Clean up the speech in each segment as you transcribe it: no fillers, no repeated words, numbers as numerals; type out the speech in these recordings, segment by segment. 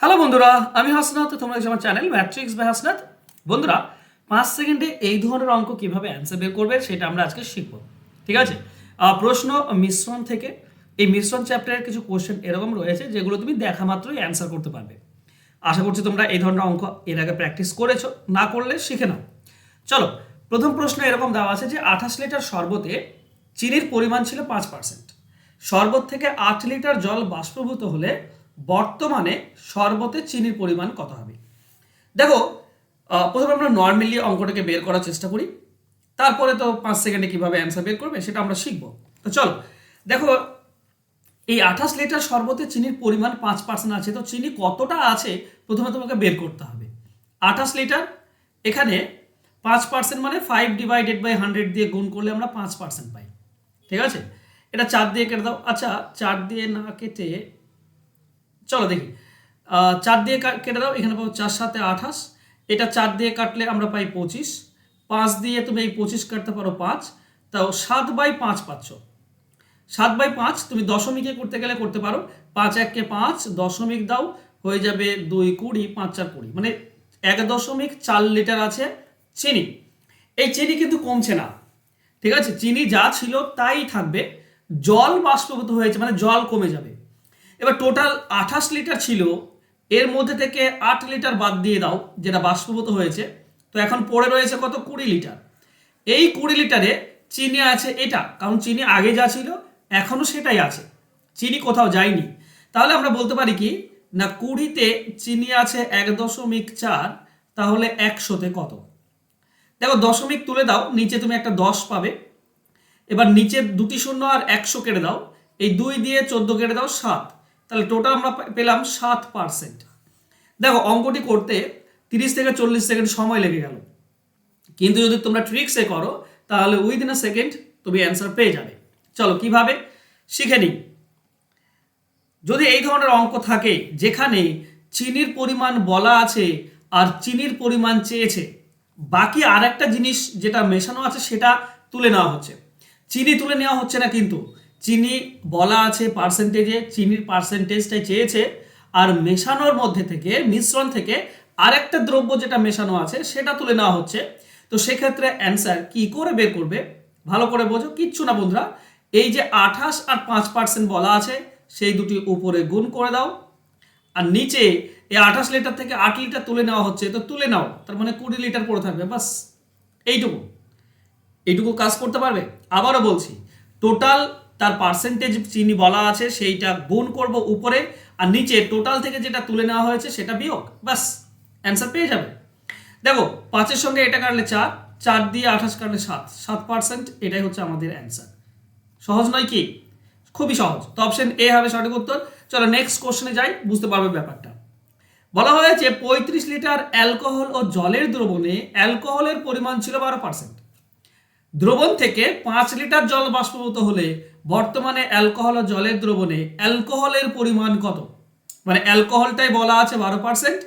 Hello বন্ধুরা, আমি হাসনাত। তোমরা আমার চ্যানেল ম্যাট্রিক্স বাই হাসনাত। বন্ধুরা, 5 সেকেন্ডে এই ধরনের অঙ্ক কিভাবে অ্যান্সার বের করবে সেটা আমরা আজকে শিখব। ঠিক আছে? প্রশ্ন মিশ্রণ থেকে এই মিশ্রণ চ্যাপ্টারের কিছু কোশ্চেন এরকম রয়েছে যেগুলো তুমি দেখা মাত্রই অ্যান্সার করতে পারবে। আশা করছি তোমরা এই ধরনের অঙ্ক এর আগে প্র্যাকটিস করেছো, না করলে শিখে নাও। চলো, প্রথম প্রশ্ন এরকম দেওয়া আছে যে 28 লিটার শরবতে চিনির পরিমাণ ছিল 5%। শরবত থেকে 8 লিটার জল বাষ্পীভূত হলে বর্তমানে শরবতে চিনির পরিমাণ কত হবে? দেখো, প্রথমে আমরা নর্মালি অঙ্কটাকে বের করার চেষ্টা করি, তারপরে তো 5 সেকেন্ডে কিভাবে অ্যান্সার বের করবে সেটা আমরা শিখবো। তো চলো, দেখো, এই 28 লিটার শরবতে চিনির পরিমাণ 5% আছে, তো চিনি কতটা আছে প্রথমে তোমাকে বের করতে হবে। 28 লিটার, এখানে 5% মানে 5/100 দিয়ে গুণ করলে আমরা 5% পাই। ঠিক আছে? এটা 4 দিয়ে কেটে দাও। আচ্ছা, 4 দিয়ে না কেটে চলো দেখি, 4 দিয়ে কেটে দাও। এখানে পাবো 4×7=28। এটা 4 দিয়ে কাটলে আমরা পাই 25। 5 দিয়ে তুমি এই 25 কাটতে পারো 5, তাও 7/5 পাচ্ছ। 7/5 তুমি দশমিকে করতে গেলে করতে পারো। 5×1=5, দশমিক দাও, হয়ে যাবে 2×20, 5×4=20, মানে 1.4 লিটার আছে চিনি। এই চিনি কিন্তু কমছে না। ঠিক আছে? চিনি যা ছিল তাই থাকবে, জল বাষ্পীভূত হয়েছে মানে জল কমে যাবে। এবার টোটাল 28 লিটার ছিল, এর মধ্যে থেকে 8 লিটার বাদ দিয়ে দাও যেটা বাষ্পীভূত হয়েছে, তো এখন পড়ে রয়েছে কত? 20 লিটার। এই 20 লিটারে চিনি আছে এটা, কারণ চিনি আগে যা ছিল এখনো সেটাই আছে, চিনি কোথাও যায়নি। তাহলে আমরা বলতে পারি কি না, 20তে চিনি আছে 1.4, তাহলে 100তে কত? দেখো, দশমিক তুলে দাও, নিচে তুমি একটা 10 পাবে। এবার নিচে দুটি শূন্য আর 100 কেটে দাও, এই 2 দিয়ে 14 কেটে দাও 7, তাহলে টোটাল আমরা পেলাম 7%। দেখো, অঙ্কটি করতে 30 থেকে 40 সেকেন্ড সময় লেগে গেল, কিন্তু যদি তোমরা ট্রিক্সে করো তাহলে উইদিন আ সেকেন্ড তুমি অ্যান্সার পেয়ে যাবে। চলো, কিভাবে শিখে নিই। যদি এই ধরনের অঙ্ক থাকে যেখানে চিনির পরিমাণ বলা আছে আর চিনির পরিমাণ চেয়েছে, বাকি আর একটা জিনিস যেটা মেশানো আছে সেটা তুলে নেওয়া হচ্ছে, চিনি তুলে নেওয়া হচ্ছে না, কিন্তু চিনি বলা আছে পার্সেন্টেজে, চিনির পার্সেন্টেজটাই চেয়েছে, আর মেশানোর মধ্যে থেকে মিশ্রণ থেকে আরেকটা দ্রব্য যেটা মেশানো আছে সেটা তুলে নেওয়া হচ্ছে। তো সেক্ষেত্রে অ্যান্সার কি করে বের করবে ভালো করে বোঝো। কিচ্ছু না বন্ধুরা, এই যে 28 আর 5% বলা আছে সেই দুটি উপরে গুণ করে দাও, আর নিচে এই 28 লিটার থেকে 8 লিটার তুলে নেওয়া হচ্ছে, তো তুলে নাও, তার মানে 20 লিটার পড়ে থাকবে, বাস। এইটুকু এইটুকু কাজ করতে পারবে। আবারও বলছি, টোটাল তার পার্সেন্টেজ চিনি বলা আছে সেইটা গুণ করব উপরে, আর নিচে টোটাল থেকে যেটা তুলে নেওয়া হয়েছে সেটা বিয়োগ, বাস অ্যান্সার পেয়ে যাবে। দেখো, 5-এর সঙ্গে এটা কাটলে 4, 4 দিয়ে 28 কাটলে 7, 7%, এটাই হচ্ছে আমাদের অ্যান্সার। সহজ নয় কি? খুবই সহজ। তো অপশন এ হবে সঠিক উত্তর। চলো নেক্সট কোশ্চেনে যাই, বুঝতে পারবে ব্যাপারটা। বলা হয়েছে 35 লিটার অ্যালকোহল ও জলের দ্রবণে অ্যালকোহলের পরিমাণ ছিল 12%। দ্রবণ থেকে 5 লিটার জল বাষ্পীভূত হলে বর্তমানে অ্যালকোহল ও জলের দ্রবণে অ্যালকোহলের পরিমাণ কত? মানে অ্যালকোহলটাই বলা আছে 12%,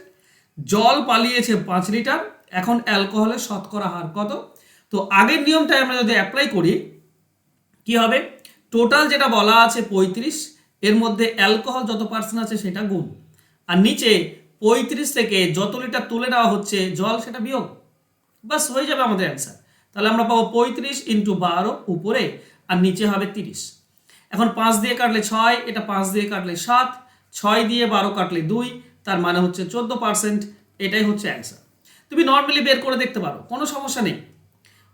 জল পালিয়েছে 5 লিটার, এখন অ্যালকোহলের শতকরা হার কত? তো আগের নিয়মটাই আমরা যদি অ্যাপ্লাই করি কি হবে? টোটাল যেটা বলা আছে 35, এর মধ্যে অ্যালকোহল যত পার্সেন্ট আছে সেটা গুণ, আর নিচে 35 থেকে যত লিটার তুলে নেওয়া হচ্ছে জল সেটা বিয়োগ, বাস হয়ে যাবে আমাদের অ্যান্সার। তাহলে আমরা পাবো 35×12 উপরে, আর নিচে হবে 30। এখন 5 দিয়ে কাটলে 6, এটা 5 দিয়ে কাটলে 7, 6 দিয়ে 12 কাটলে 2, তার মানে হচ্ছে 14%। এটাই হচ্ছে অ্যান্সার। তুমি নর্মালি বের করে দেখতে পারো, কোনো সমস্যা নেই।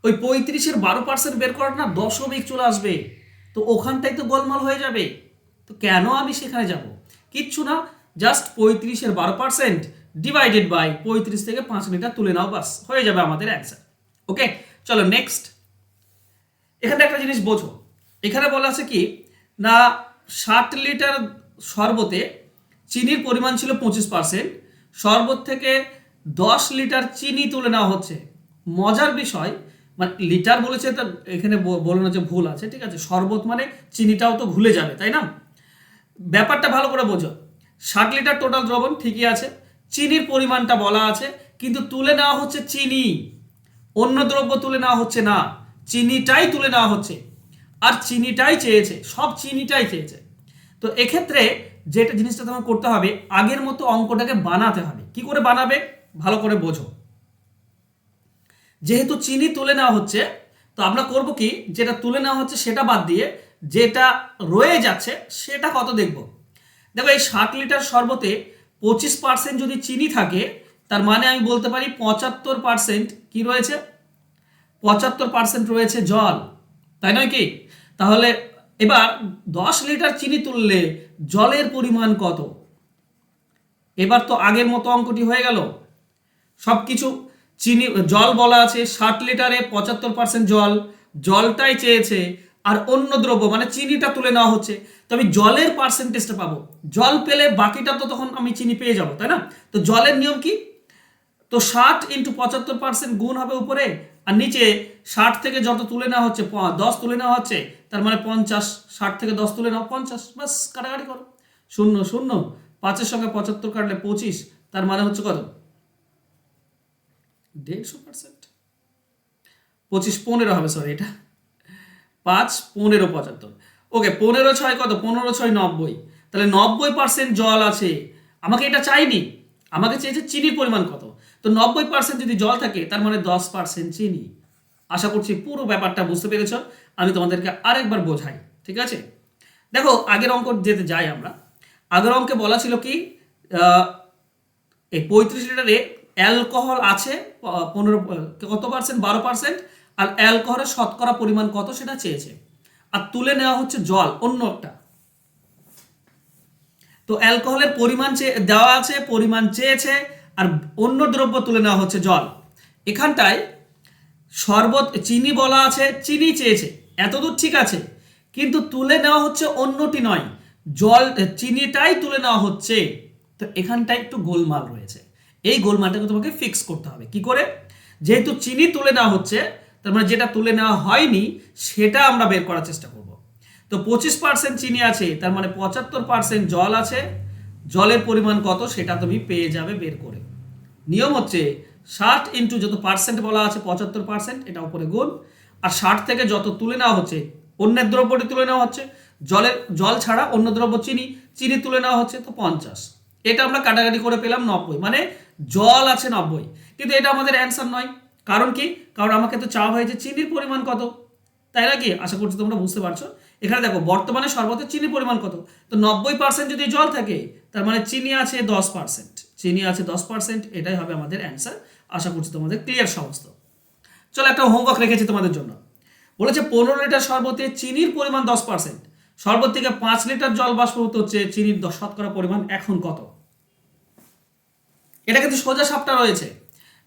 ওই 35-এর 12% বের করার না দশমিক চলে আসবে, তো ওখানটাই তো গোলমাল হয়ে যাবে। তো কেন আমি সেখানে যাব? কিচ্ছু না, জাস্ট 35-এর 12% ডিভাইডেড বাই 35 থেকে 5 লিটার তুলে নাও, বাস হয়ে যাবে আমাদের অ্যান্সার। ওকে, চলো নেক্সট। এখানে একটা জিনিস বোঝো, এখানে বলা আছে কি না, 60 লিটার শরবতে চিনির পরিমাণ ছিল 25%, শরবত থেকে 10 লিটার চিনি তুলে নেওয়া হচ্ছে। মজার বিষয়, মানে লিটার বলেছে, তা এখানে বলো না যে ভুল আছে, ঠিক আছে? শরবত মানে চিনিটাও তো ভুলে যাবে, তাই না? ব্যাপারটা ভালো করে বোঝো। 60 লিটার টোটাল দ্রবণ ঠিকই আছে, চিনির পরিমাণটা বলা আছে, কিন্তু তুলে নেওয়া হচ্ছে চিনি, অন্য দ্রব্য তুলে নেওয়া হচ্ছে না, চিনিটাই তুলে নেওয়া হচ্ছে। আর চিনিটাই চেয়েছে, সব চিনিটাই চেয়েছে। তো এক্ষেত্রে যেটা জিনিসটা তোমার করতে হবে, আগের মতো অঙ্কটাকে বানাতে হবে। কি করে বানাবে ভালো করে বোঝো। যেহেতু চিনি তুলে নেওয়া হচ্ছে, তো আমরা করব কি, যেটা তুলে নেওয়া হচ্ছে সেটা বাদ দিয়ে যেটা রয়ে যাচ্ছে সেটা কত দেখব। দেখো এই 60 লিটার শরবতে 25% যদি চিনি থাকে, তার মানে আমি বলতে পারি 75% কি রয়েছে, 75% রয়েছে জল, তাই নয় কি? তাহলে এবার 10 লিটার চিনি তুললে জলের পরিমাণ কত? এবার তো আগের মতো অঙ্কটি হয়ে গেল। সব কিছু চিনি জল বলা আছে, 60 লিটারে 75% জল, জলটাই চেয়েছে, আর অন্য দ্রব্য মানে চিনিটা তুলে নেওয়া হচ্ছে, তো আমি জলের পার্সেন্টেজটা পাবো। জল পেলে বাকিটা তো তখন আমি চিনি পেয়ে যাবো, তাই না? তো জলের নিয়ম কি, তো 60 ইন্টু 75% গুণ হবে উপরে, আর নিচে 60 থেকে যত তুলে নেওয়া হচ্ছে 10 তুলে নেওয়া হচ্ছে, তার মানে 50, 60 থেকে 10 তুলে নাও 50, বাস কাটাকাটি করো, 0 0, 5-এর সঙ্গে 75 কাটলে 25, তার মানে হচ্ছে কত, 150%, 25 15 হবে, সরি এটা 5 15 75, ওকে 15 6 কত, 15 6 90, তাহলে 90% জল আছে। আমাকে এটা চাইনি, আমাকে চেয়েছে চিনির পরিমাণ কত। তো 90% যদি জল থাকে তার মানে 10% চিনি। আশা করছি পুরো ব্যাপারটা বুঝতে পেরেছ। আমি তোমাদেরকে আরেকবার বোঝাই, ঠিক আছে? দেখো আগের অঙ্ক যেতে যাই আমরা। আগের অঙ্কে বলা ছিল কি, এই 35 লিটারে অ্যালকোহল আছে 15 কত পার্সেন্ট, 12%, আর অ্যালকোহলের শতকরা পরিমাণ কত সেটা চেয়েছে, আর তুলে নেওয়া হচ্ছে জল অন্য একটা। তো অ্যালকোহলের পরিমাণ দেওয়া আছে, পরিমাণ চেয়েছে, আর অন্য দ্রব্য তুলে নেওয়া হচ্ছে জল। এখানটায় শরবত চিনি বলা আছে, চিনি চেয়েছে, এতদূর ঠিক আছে, কিন্তু তুলে নেওয়া হচ্ছে অন্যটি নয়, জল চিনিটাই তুলে নেওয়া হচ্ছে। তো এখানটায় একটু গোলমাল রয়েছে, এই গোলমালটাকে তোমাকে ফিক্স করতে হবে। কি করে, যেহেতু চিনি তুলে নেওয়া হচ্ছে, তার মানে যেটা তুলে নেওয়া হয়নি সেটা আমরা বের করার চেষ্টা করব। তো 25% চিনি আছে, তার মানে 75% জল আছে, জলের পরিমাণ কত সেটা তুমি পেয়ে যাবে বের করে। নিয়ম হচ্ছে 60 ইন্টু যত পার্সেন্ট বলা আছে 75%, এটা উপরে গুণ, আর 60 থেকে যত তুলে নেওয়া হচ্ছে, অন্যের দ্রব্যটি তুলে নেওয়া হচ্ছে, জল ছাড়া অন্য দ্রব্য চিনি, চিনি তুলে নেওয়া হচ্ছে, তো 50, এটা আমরা কাটাকাটি করে পেলাম 90, মানে জল আছে 90। কিন্তু এটা আমাদের অ্যান্সার নয়, কারণ কি, কারণ আমাকে তো চাওয়া হয়েছে চিনির পরিমাণ কত, তাই নাকি? আশা করছি তোমরা বুঝতে পারছো। এখানে দেখো বর্তমানে শরবতে চিনির পরিমাণ কত, তো 90% যদি জল থাকে তার মানে চিনি আছে 10%, চিনি আছে 10%, এটাই হবে আমাদের অ্যান্সার। আশা করছি তোমাদের ক্লিয়ার সমস্ত। চলো একটা হোমওয়ার্ক রেখেছি তোমাদের জন্য। বলেছে 15 লিটার শরবতে চিনির পরিমাণ 10%, শরবত থেকে 5 লিটার জল বাষ্পীভূত হচ্ছে, চিনির শতকরা পরিমাণ এখন কত? এটা কিন্তু সোজা সাপটা রয়েছে,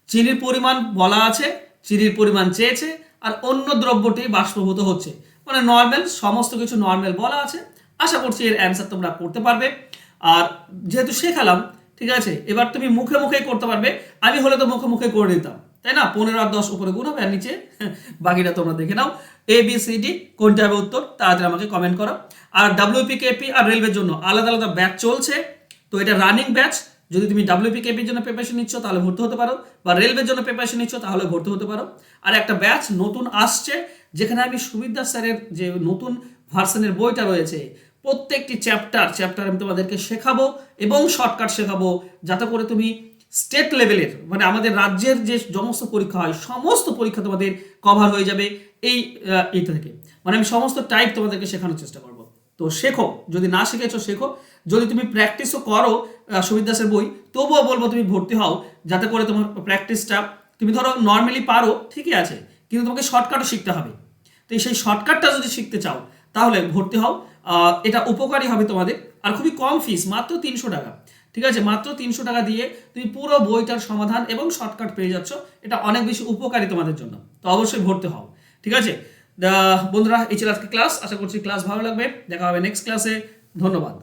চিনির পরিমাণ বলা আছে, চিনির পরিমাণ চেয়েছে, আর অন্য দ্রব্যটি বাষ্পীভূত হচ্ছে, মানে নর্মাল, সমস্ত কিছু নর্মাল বলা আছে। আশা করছি এর অ্যান্সার তোমরা করতে পারবে। আর যেহেতু শেখালাম, ঠিক আছে, এবার তুমি মুখে মুখে করতে পারবে। আমি হলে তো মুখে মুখে করে দিতাম, তাই না? 15 আর 10 উপরে গুণ হবে, আর নিচে বাকিটা তোমরা দেখে নাও। ABCD কোনটা হবে উত্তর, তাড়াতাড়ি আমাকে কমেন্ট করো। আর WPKP আর রেলওয়ের জন্য আলাদা আলাদা ব্যাচ চলছে, তো এটা রানিং ব্যাচ। যদি তুমি WPKPর জন্য প্রিপারেশন নিচ্ছ তাহলে ভর্তি হতে পারো, বা রেলওয়ের জন্য প্রিপারেশন নিচ্ছ তাহলে ভর্তি হতে পারো। আর একটা ব্যাচ নতুন আসছে, যেখানে আমি সুবিদ্যা স্যারের যে নতুন ভার্সনের বইটা রয়েছে, প্রত্যেকটি চ্যাপ্টার আমি তোমাদেরকে শেখাবো এবং শর্টকাট শেখাবো, যাতে করে তুমি স্টেট লেভেলের, মানে আমাদের রাজ্যের যে সমস্ত পরীক্ষা হয় সমস্ত পরীক্ষা তোমাদের কভার হয়ে যাবে এইটা থেকে। মানে আমি সমস্ত টাইপ তোমাদেরকে শেখানোর চেষ্টা করবো। তো শেখো, যদি না শিখেছো শেখো, যদি তুমি প্র্যাকটিসও করো সুবিদ্যাসের বই, তবুও বলবো তুমি ভর্তি হও, যাতে করে তোমার প্র্যাকটিসটা, তুমি ধরো নর্মালি পারো ঠিকই আছে, কিন্তু তোমাকে শর্টকাটও শিখতে হবে। তো সেই শর্টকাটটা যদি শিখতে চাও তাহলে ভর্তি হও, এটা উপকারী হবে তোমাদের। আর খুবই কম ফিস, মাত্র 300 টাকা, ঠিক আছে? মাত্র 300 টাকা দিয়ে তুমি পুরো বইটার সমাধান এবং শর্টকাট পেয়ে যাচ্ছ, এটা অনেক বেশি উপকারী তোমাদের জন্য। তো অবশ্যই ভর্তি হও, ঠিক আছে? বন্ধুরা, এই ছিল আজকে ক্লাস। আশা করছি ক্লাস ভালো লাগবে। দেখা হবে নেক্সট ক্লাসে। ধন্যবাদ।